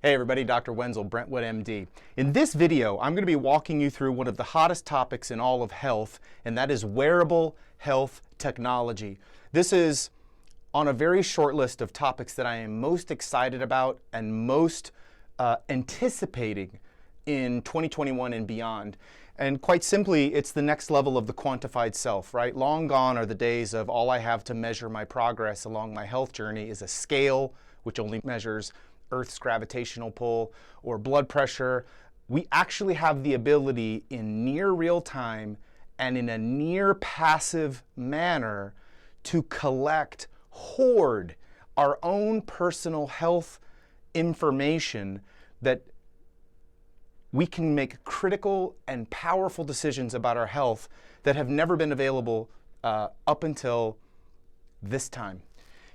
Hey everybody, Dr. Wenzel, Brentwood MD. In this video, I'm going to be walking you through one of the hottest topics in all of health, and that is wearable health technology. This is on a very short list of topics that I am most excited about and most anticipating in 2021 and beyond. And quite simply, it's the next level of the quantified self, right? Long gone are the days of all I have to measure my progress along my health journey is a scale, which only measures Earth's gravitational pull or blood pressure. We actually have the ability in near real time and in a near passive manner to hoard our own personal health information that we can make critical and powerful decisions about our health that have never been available up until this time.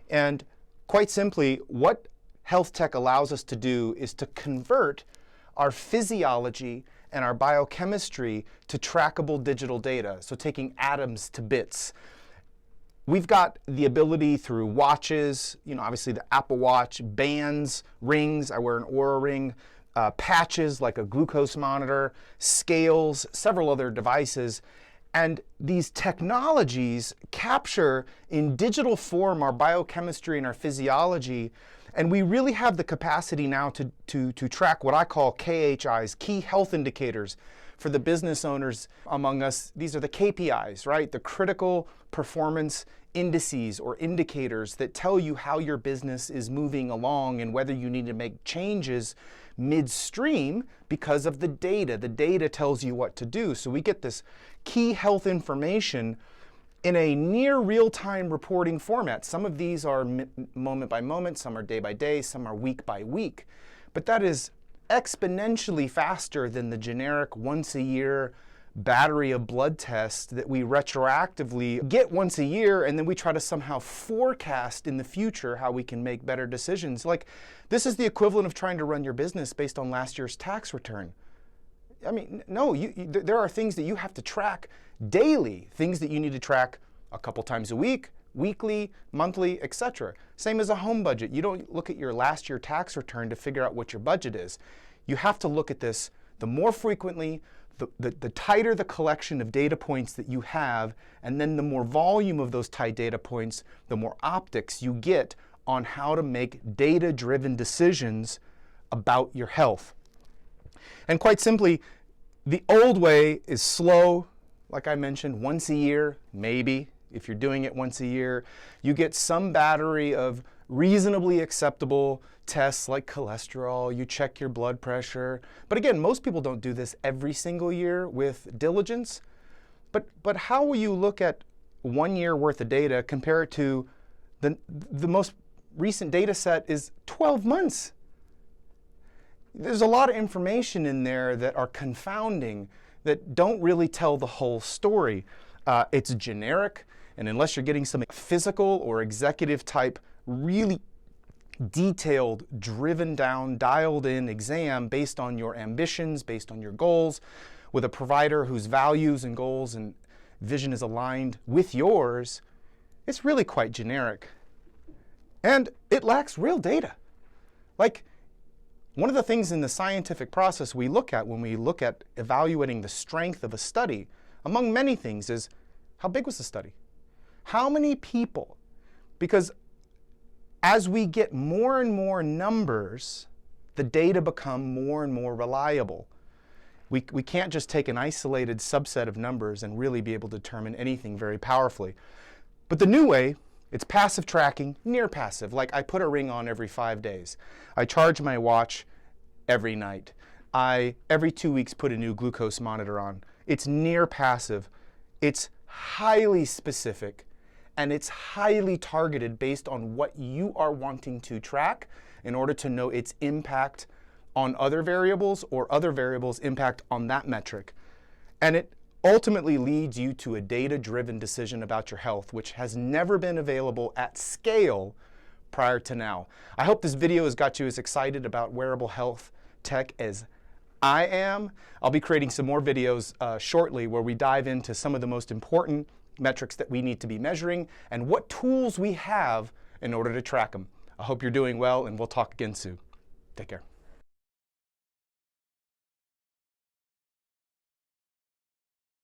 And quite simply, what health tech allows us to do is to convert our physiology and our biochemistry to trackable digital data, so taking atoms to bits. We've got the ability through watches, obviously the Apple Watch, bands, rings, I wear an Oura ring, patches like a glucose monitor, scales, several other devices. And these technologies capture in digital form our biochemistry and our physiology. And we really have the capacity now to track what I call KHIs, key health indicators. For the business owners among us, these are the KPIs, right? The critical performance indices or indicators that tell you how your business is moving along and whether you need to make changes midstream because of the data. The data tells you what to do. So we get this key health information in a near real-time reporting format. Some of these are moment by moment, some are day by day, some are week by week. But that is exponentially faster than the generic once a year battery of blood tests that we retroactively get once a year, and then we try to somehow forecast in the future how we can make better decisions. Like, this is the equivalent of trying to run your business based on last year's tax return. I mean, no, there are things that you have to track daily, things that you need to track a couple times a week, weekly, monthly, etc. Same as a home budget. You don't look at your last year tax return to figure out what your budget is. You have to look at this the more frequently, the tighter the collection of data points that you have, and then the more volume of those tight data points, the more optics you get on how to make data-driven decisions about your health. And quite simply, the old way is slow, like I mentioned, once a year, maybe. If you're doing it once a year, you get some battery of reasonably acceptable tests like cholesterol, you check your blood pressure. But again, most people don't do this every single year with diligence. But how will you look at 1 year worth of data, compare it to the most recent data set is 12 months? There's a lot of information in there that are confounding, that don't really tell the whole story. It's generic, and unless you're getting some physical or executive type, really detailed, driven down, dialed in exam based on your ambitions, based on your goals, with a provider whose values and goals and vision is aligned with yours, it's really quite generic. And it lacks real data. Like, one of the things in the scientific process we look at when we look at evaluating the strength of a study, among many things, is how big was the study? How many people? Because as we get more and more numbers, the data become more and more reliable. We can't just take an isolated subset of numbers and really be able to determine anything very powerfully. But the new way, it's passive tracking, near passive. Like, I put a ring on every 5 days. I charge my watch every night. I, every 2 weeks, put a new glucose monitor on. It's near passive. It's highly specific, and it's highly targeted based on what you are wanting to track in order to know its impact on other variables or other variables' impact on that metric. And it ultimately leads you to a data-driven decision about your health, which has never been available at scale prior to now. I hope this video has got you as excited about wearable health tech as I am. I'll be creating some more videos shortly where we dive into some of the most important metrics that we need to be measuring and what tools we have in order to track them. I hope you're doing well, and we'll talk again soon. Take care.